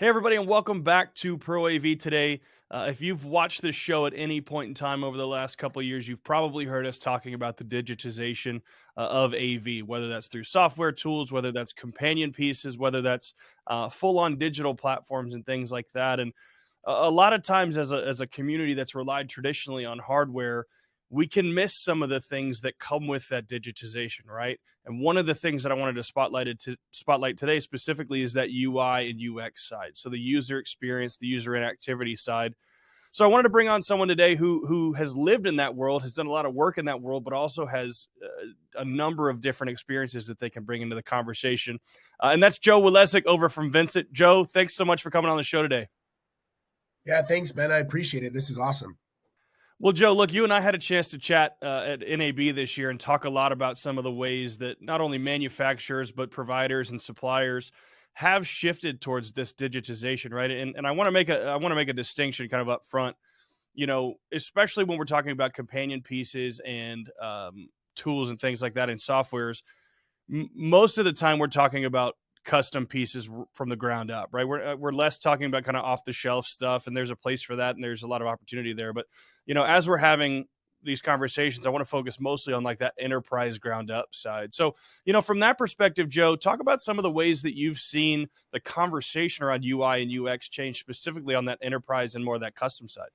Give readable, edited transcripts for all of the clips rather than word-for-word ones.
Hey, everybody, and welcome back to Pro AV today. If you've watched this show at any point in time over the last couple of years, you've probably heard us talking about the digitization of AV, whether that's through software tools, whether that's companion pieces, whether that's full on digital platforms and things like that. And a lot of times, as a community that's relied traditionally on hardware, we can miss some of the things that come with that digitization, right? And one of the things that I wanted to spotlight today specifically is that UI and UX side. So the user experience, the user interactivity side. So I wanted to bring on someone today who has lived in that world, has done a lot of work in that world, but also has a number of different experiences that they can bring into the conversation. And that's Joe Wylezik over from Vincit. Joe, thanks so much for coming on the show today. Yeah, thanks, Ben. I appreciate it. This is awesome. Well, Joe, look, you and I had a chance to chat at NAB this year and talk a lot about some of the ways that not only manufacturers, but providers and suppliers have shifted towards this digitization, right? And I want to make a distinction kind of up front, especially when we're talking about companion pieces and tools and things like that in softwares. Most of the time we're talking about custom pieces from the ground up, right? We're less talking about kind of off the shelf stuff, and there's a place for that, and there's a lot of opportunity there. But as we're having these conversations, I want to focus mostly on like that enterprise ground up side. So, from that perspective, Joe, talk about some of the ways that you've seen the conversation around UI and UX change specifically on that enterprise and more of that custom side.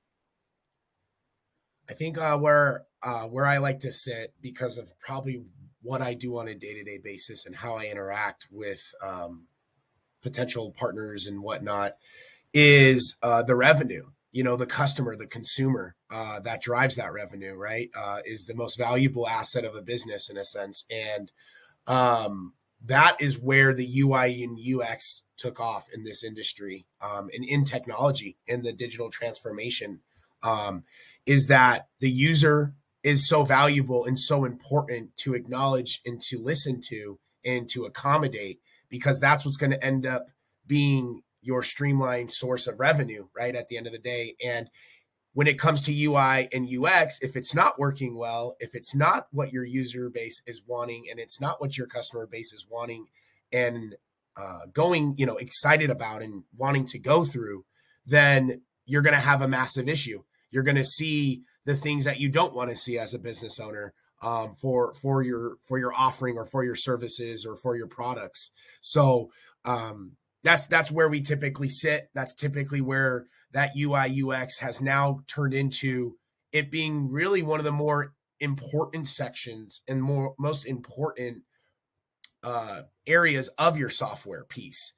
I think where I like to sit, because of probably what I do on a day-to-day basis and how I interact with potential partners and whatnot, is the revenue. The customer, the consumer that drives that revenue, right, is the most valuable asset of a business in a sense. And that is where the UI and UX took off in this industry and in technology, in the digital transformation, is that the user is so valuable and so important to acknowledge and to listen to and to accommodate, because that's what's going to end up being your streamlined source of revenue, right, at the end of the day. And when it comes to UI and UX, if it's not working well, if it's not what your user base is wanting, and it's not what your customer base is wanting and going, excited about and wanting to go through, then you're going to have a massive issue. You're going to see the things that you don't want to see as a business owner for your offering or for your services or for your products. So that's where we typically sit. That's typically where that UI UX has now turned into it being really one of the more important sections and most important areas of your software piece,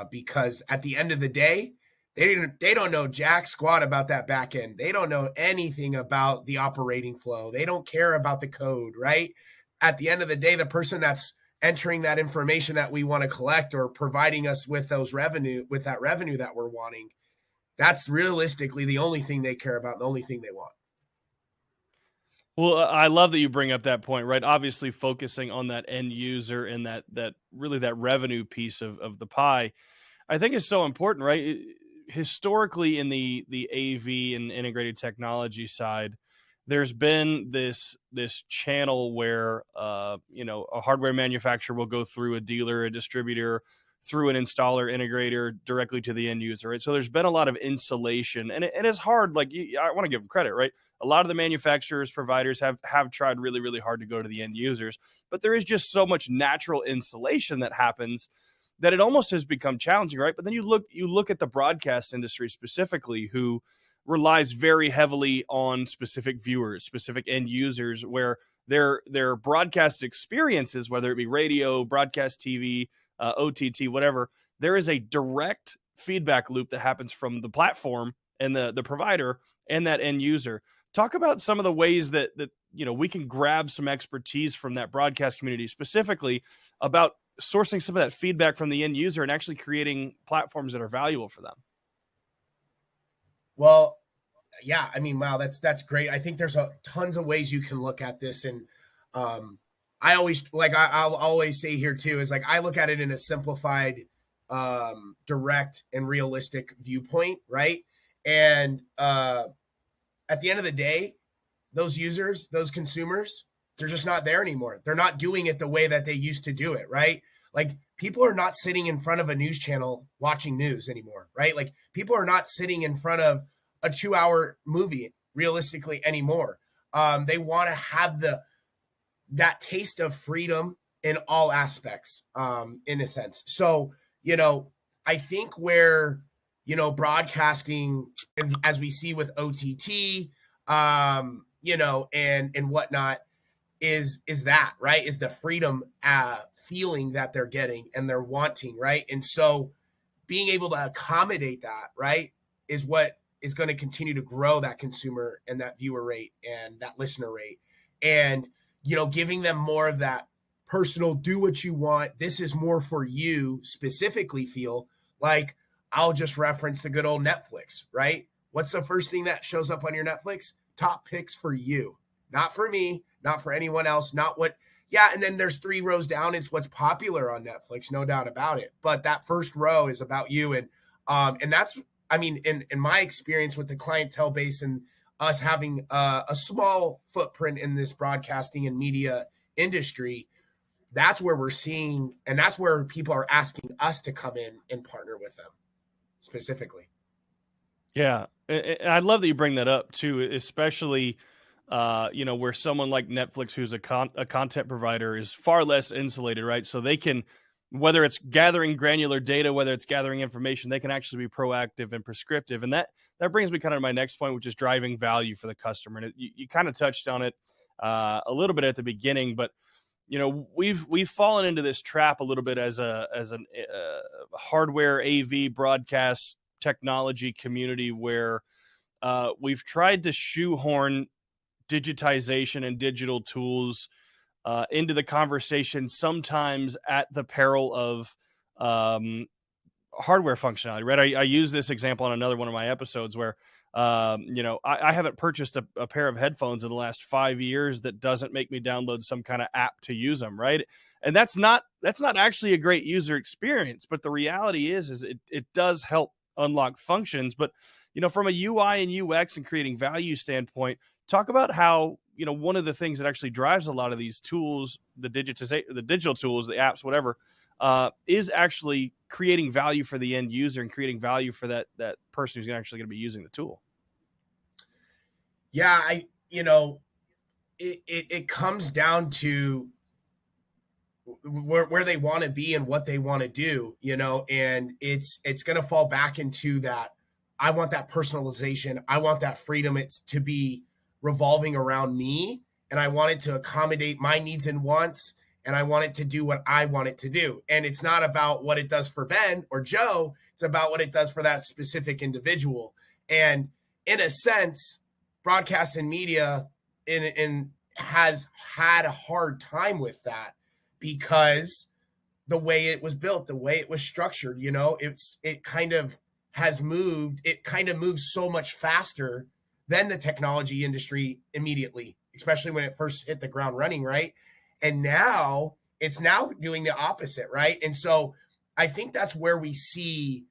because at the end of the day, they don't know jack squat about that back end. They don't know anything about the operating flow. They don't care about the code, right? At the end of the day, the person that's entering that information that we want to collect or providing us with that revenue that we're wanting, that's realistically the only thing they care about, the only thing they want. Well, I love that you bring up that point, right? Obviously focusing on that end user and that really that revenue piece of the pie, I think is so important, right? Historically in the AV and integrated technology side, there's been this channel where a hardware manufacturer will go through a dealer, a distributor, through an installer, integrator, directly to the end user, right? So there's been a lot of insulation, and it is hard. Like, I want to give them credit, right? A lot of the manufacturers, providers have tried really, really hard to go to the end users, but there is just so much natural insulation that happens that it almost has become challenging, right? But then you look at the broadcast industry specifically, who relies very heavily on specific viewers, specific end users, where their broadcast experiences, whether it be radio, broadcast TV, OTT, whatever, there is a direct feedback loop that happens from the platform and the provider and that end user. Talk about some of the ways that we can grab some expertise from that broadcast community, specifically about sourcing some of that feedback from the end user and actually creating platforms that are valuable for them. Well, yeah, I mean, wow, that's great. I think there's tons of ways you can look at this. And I always, I'll always say here too, is like, I look at it in a simplified, direct and realistic viewpoint, right? And at the end of the day, those users, those consumers, they're just not there anymore. They're not doing it the way that they used to do it, right? Like people are not sitting in front of a news channel watching news anymore, right? Like people are not sitting in front of a 2-hour movie realistically anymore. They want to have that taste of freedom in all aspects, in a sense. So, I think where, broadcasting, as we see with OTT, and whatnot, is that, right? Is the freedom feeling that they're getting and they're wanting, right? And so being able to accommodate that, right, is what is going to continue to grow that consumer and that viewer rate and that listener rate. And, giving them more of that personal, do what you want. This is more for you specifically feel. Like I'll just reference the good old Netflix, right? What's the first thing that shows up on your Netflix? Top picks for you, not for me, not for anyone else, not what. Yeah, and then there's 3 rows down. It's what's popular on Netflix, no doubt about it. But that first row is about you, and that's, I mean, in my experience with the clientele base and us having a small footprint in this broadcasting and media industry, that's where we're seeing, and that's where people are asking us to come in and partner with them specifically. Yeah, and I love that you bring that up too, especially where someone like Netflix, who's a content provider, is far less insulated, right? So they can, whether it's gathering granular data, whether it's gathering information, they can actually be proactive and prescriptive. And that brings me kind of to my next point, which is driving value for the customer. And you kind of touched on it a little bit at the beginning, but we've fallen into this trap a little bit as an hardware AV broadcast technology community where we've tried to shoehorn digitization and digital tools into the conversation, sometimes at the peril of hardware functionality, right? I use this example on another one of my episodes where, I haven't purchased a pair of headphones in the last 5 years that doesn't make me download some kind of app to use them, right? And that's not actually a great user experience, but the reality is it does help unlock functions. But, from a UI and UX and creating value standpoint, talk about how, one of the things that actually drives a lot of these tools, the digital tools, the apps, whatever, is actually creating value for the end user and creating value for that person who's actually going to be using the tool. Yeah, it comes down to where they want to be and what they want to do, and it's going to fall back into that. I want that personalization. I want that freedom. It's to be revolving around me, and I want it to accommodate my needs and wants, and I want it to do what I want it to do. And it's not about what it does for Ben or Joe. It's about what it does for that specific individual. And in a sense, broadcast and media has had a hard time with that because the way it was built, the way it was structured, it kind of moves so much faster than the technology industry immediately, especially when it first hit the ground running, right? And now it's doing the opposite, right? And so I think that's where we see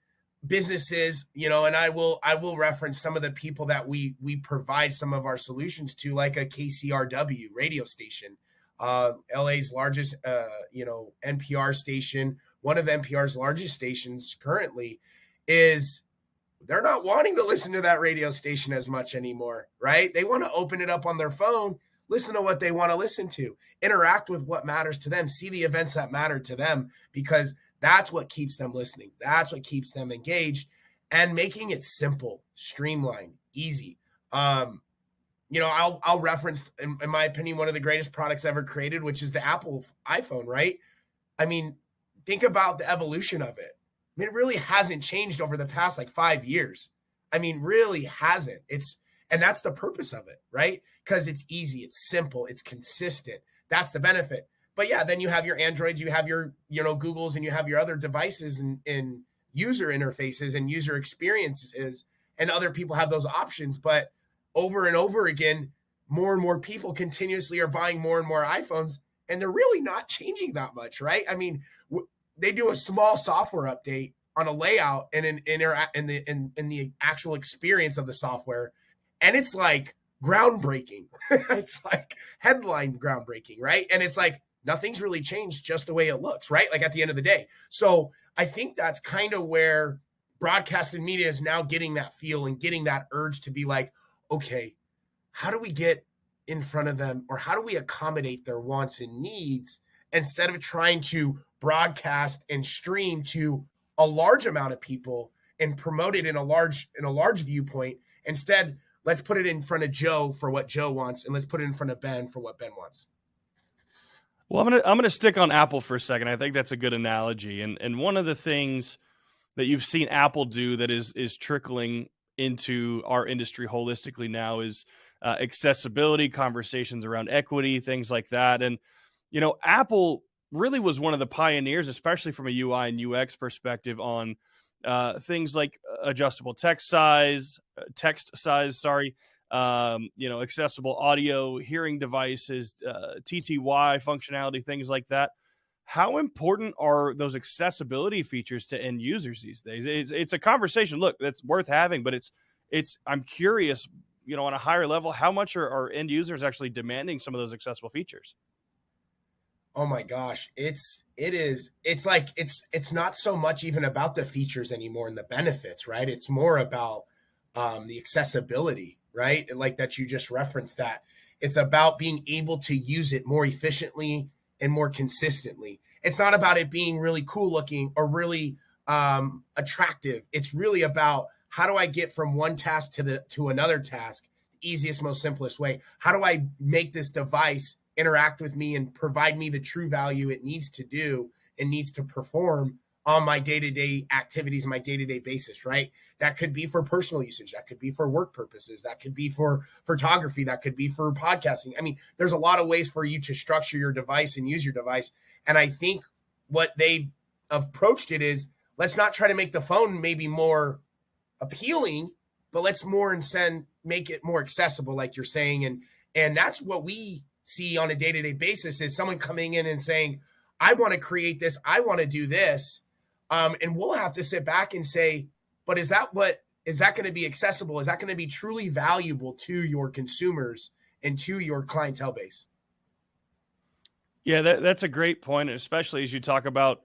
businesses, and I will reference some of the people that we provide some of our solutions to, like a KCRW radio station, LA's largest, NPR station. One of NPR's largest stations currently is, they're not wanting to listen to that radio station as much anymore, right? They want to open it up on their phone, listen to what they want to listen to, interact with what matters to them, see the events that matter to them, because that's what keeps them listening. That's what keeps them engaged, and making it simple, streamlined, easy. I'll reference, in my opinion, one of the greatest products ever created, which is the Apple iPhone, right? I mean, think about the evolution of it. I mean, it really hasn't changed over the past 5 years. I mean, really hasn't. And that's the purpose of it, right? Because it's easy, it's simple, it's consistent. That's the benefit. But yeah, then you have your Androids, you have your, Googles, and you have your other devices and user interfaces and user experiences, and other people have those options. But over and over again, more and more people continuously are buying more and more iPhones, and they're really not changing that much, right? I mean, they do a small software update on a layout and in the actual experience of the software, and it's like groundbreaking. It's like headline groundbreaking, right? And it's like, nothing's really changed, just the way it looks, right? Like at the end of the day. So I think that's kind of where broadcasted media is now getting that feel and getting that urge to be like, okay, how do we get in front of them, or how do we accommodate their wants and needs instead of trying to broadcast and stream to a large amount of people and promote it in a large viewpoint? Instead, let's put it in front of Joe for what Joe wants, and let's put it in front of Ben for what Ben wants. Well, I'm gonna stick on Apple for a second. I think that's a good analogy. And one of the things that you've seen Apple do that is trickling into our industry holistically now is accessibility, conversations around equity, things like that. And Apple really was one of the pioneers, especially from a UI and UX perspective, on things like adjustable text size, sorry, accessible audio, hearing devices, TTY functionality, things like that. How important are those accessibility features to end users these days? It's a conversation, look, that's worth having, but I'm curious, on a higher level, how much are end users actually demanding some of those accessible features? Oh my gosh, it's not so much even about the features anymore and the benefits, right? It's more about the accessibility, right? And like that you just referenced that. It's about being able to use it more efficiently and more consistently. It's not about it being really cool looking or really attractive. It's really about, how do I get from one task to another task, the easiest, most simplest way? How do I make this device interact with me and provide me the true value it needs to do and needs to perform on my day-to-day activities, my day-to-day basis, right? That could be for personal usage. That could be for work purposes. That could be for photography. That could be for podcasting. I mean, there's a lot of ways for you to structure your device and use your device. And I think what they approached it is, let's not try to make the phone maybe more appealing, but let's make it more accessible, like you're saying. And that's what we see on a day-to-day basis, is someone coming in and saying, I want to create this, I want to do this. And we'll have to sit back and say, but is that going to be accessible? Is that going to be truly valuable to your consumers and to your clientele base? Yeah, that's a great point, especially as you talk about,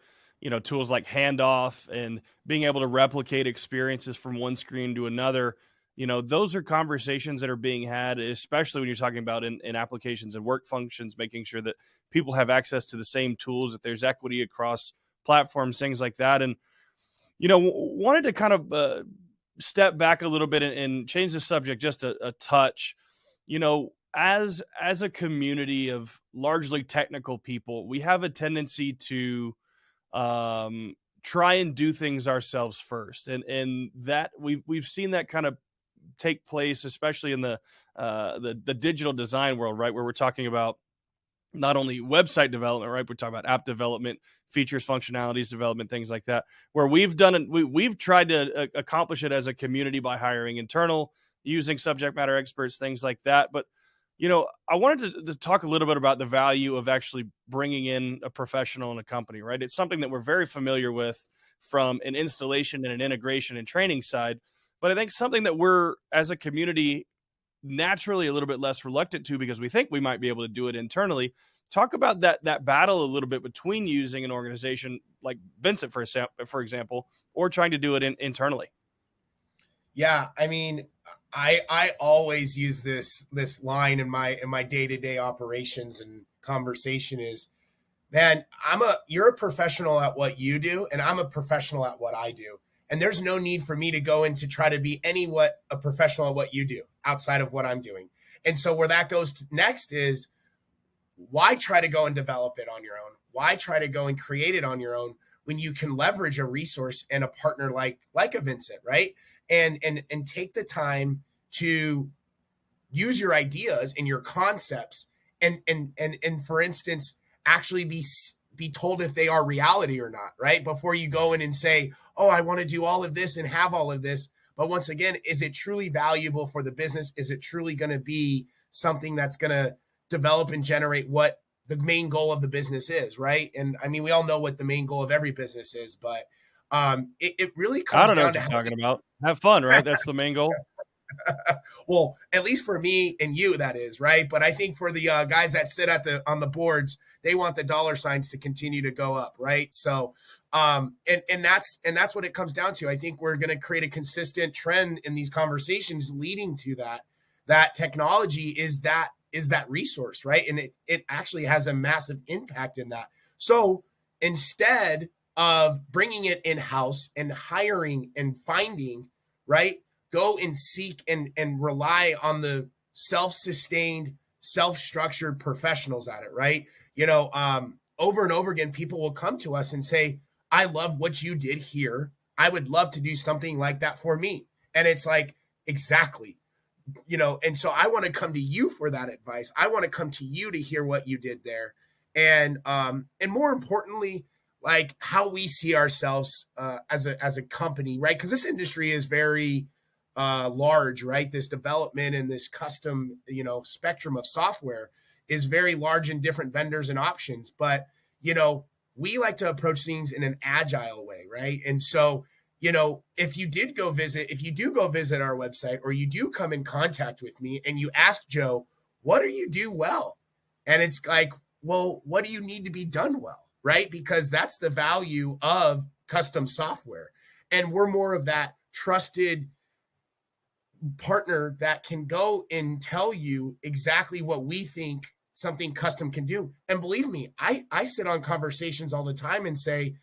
tools like handoff and being able to replicate experiences from one screen to another. Those are conversations that are being had, especially when you're talking about in applications and work functions, making sure that people have access to the same tools, that there's equity across platforms, things like that. And, wanted to kind of step back a little bit and change the subject just a touch. As a community of largely technical people, we have a tendency to try and do things ourselves first. And that we've seen that kind of take place, especially in the digital design world, right? Where we're talking about not only website development, right? We're talking about app development, features, functionalities development, things like that, where we've tried to accomplish it as a community by hiring internal, using subject matter experts, things like that. But, I wanted to talk a little bit about the value of actually bringing in a professional in a company, right? It's something that we're very familiar with from an installation and an integration and training side. But I think something that we're, as a community, naturally a little bit less reluctant to, because we think we might be able to do it internally. Talk about that battle a little bit between using an organization like Vincit, for example, or trying to do it internally. Yeah, I mean, I always use this line in my day-to-day operations and conversation is, man, you're a professional at what you do, and I'm a professional at what I do. And there's no need for me to go in to try to be a professional at what you do outside of what I'm doing. And so where that goes to next is, why try to go and develop it on your own? Why try to go and create it on your own when you can leverage a resource and a partner like a Vincit, right? And take the time to use your ideas and your concepts and for instance, actually be told if they are reality or not, right? Before you go in and say, oh, I want to do all of this and have all of this. But once again, is it truly valuable for the business? Is it truly going to be something that's going to develop and generate what the main goal of the business is, right? And I mean, we all know what the main goal of every business is, but it really comes I don't know down what you're talking about. Have fun, right? That's the main goal. Well, at least for me and you, that is, right? But I think for the guys that sit on the boards, they want the dollar signs to continue to go up, right? So and that's what it comes down to. I think we're going to create a consistent trend in these conversations leading to that technology is that resource, right? And it actually has a massive impact in that. So instead of bringing it in-house and hiring and finding, right, go and seek and rely on the self-sustained, self-structured professionals at it, right? Over and over again, people will come to us and say, I love what you did here. I would love to do something like that for me. And it's like, exactly. And so I want to come to you for that advice. I want to come to you to hear what you did there. And more importantly, like how we see ourselves as a company, right? Because this industry is very large, right? This development and this custom, spectrum of software is very large in different vendors and options. But, we like to approach things in an agile way, right? And so, if you do go visit our website, or you do come in contact with me and you ask Joe, what do you do well? And it's like, well, what do you need to be done well, right? Because that's the value of custom software. And we're more of that trusted partner that can go and tell you exactly what we think something custom can do. And believe me, I sit on conversations all the time and say,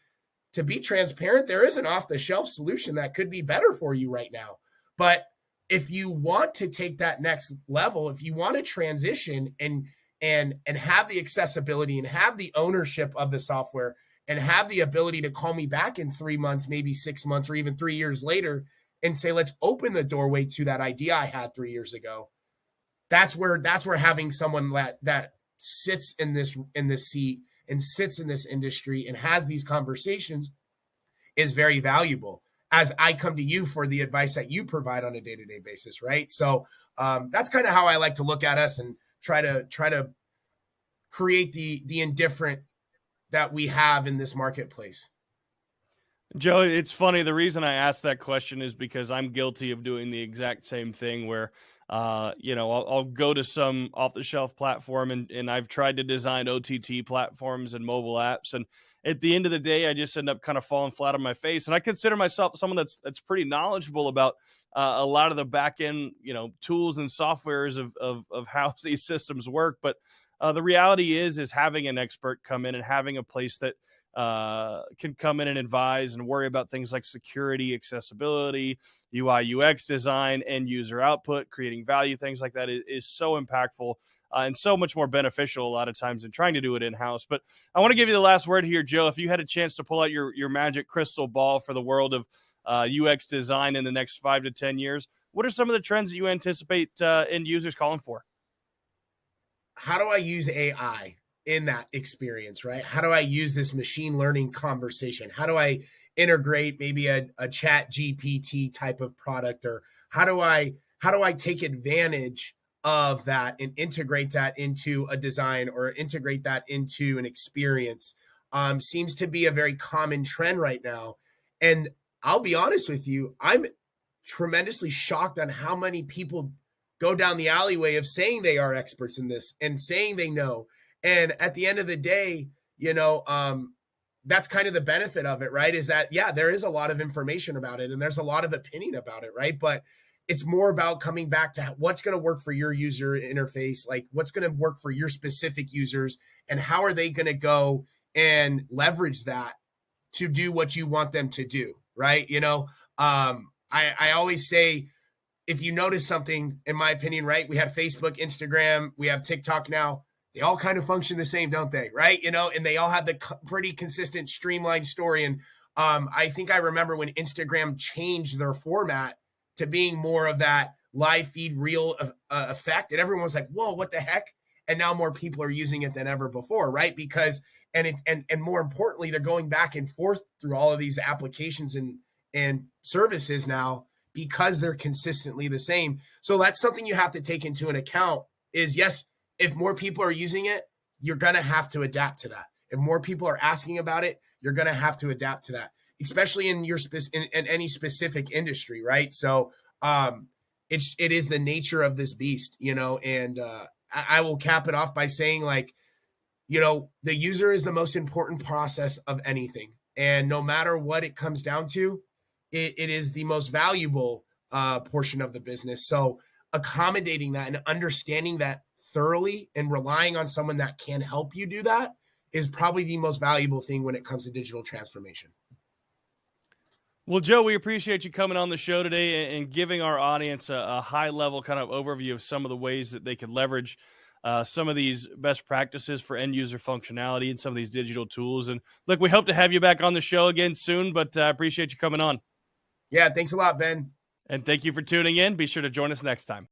to be transparent, there is an off-the-shelf solution that could be better for you right now. But if you want to take that next level, if you want to transition and have the accessibility and have the ownership of the software and have the ability to call me back in 3 months, maybe 6 months, or even 3 years later and say, let's open the doorway to that idea I had 3 years ago. That's where having someone that sits in this seat and sits in this industry and has these conversations is very valuable, as I come to you for the advice that you provide on a day-to-day basis, right? So that's kind of how I like to look at us and try to create the indifferent that we have in this marketplace. Joe, it's funny. The reason I asked that question is because I'm guilty of doing the exact same thing where, I'll go to some off-the-shelf platform and I've tried to design OTT platforms and mobile apps. And at the end of the day, I just end up kind of falling flat on my face. And I consider myself someone that's pretty knowledgeable about a lot of the back end, tools and softwares of how these systems work. But the reality is having an expert come in and having a place that can come in and advise and worry about things like security, accessibility, UI, UX design, end user output, creating value, things like that is so impactful and so much more beneficial a lot of times than trying to do it in-house. But I want to give you the last word here, Joe. If you had a chance to pull out your magic crystal ball for the world of UX design in the next 5 to 10 years, what are some of the trends that you anticipate end users calling for? How do I use AI in that experience, right? How do I use this machine learning conversation? How do I integrate maybe a chat GPT type of product? Or how do I take advantage of that and integrate that into a design or integrate that into an experience? Seems to be a very common trend right now. And I'll be honest with you, I'm tremendously shocked on how many people go down the alleyway of saying they are experts in this and saying they know. And at the end of the day, that's kind of the benefit of it, right? Is that, yeah, there is a lot of information about it and there's a lot of opinion about it, right? But it's more about coming back to what's going to work for your user interface, like what's going to work for your specific users, and how are they going to go and leverage that to do what you want them to do, right? I always say, if you notice something, in my opinion, right, we have Facebook, Instagram, we have TikTok now. They all kind of function the same, don't they? Right. And they all have the pretty consistent streamlined story. And I think I remember when Instagram changed their format to being more of that live feed reel effect. And everyone was like, whoa, what the heck? And now more people are using it than ever before. Right. Because, and more importantly, they're going back and forth through all of these applications and services now because they're consistently the same. So that's something you have to take into an account is, yes, if more people are using it, you're going to have to adapt to that. If more people are asking about it, you're going to have to adapt to that, especially in your in any specific industry, right? So it is the nature of this beast, and I will cap it off by saying, like, The user is the most important process of anything. And no matter what it comes down to, it is the most valuable portion of the business. So accommodating that and understanding that thoroughly and relying on someone that can help you do that is probably the most valuable thing when it comes to digital transformation. Well, Joe, we appreciate you coming on the show today and giving our audience a high-level kind of overview of some of the ways that they could leverage some of these best practices for end-user functionality and some of these digital tools. And look, we hope to have you back on the show again soon, but I appreciate you coming on. Yeah, thanks a lot, Ben. And thank you for tuning in. Be sure to join us next time.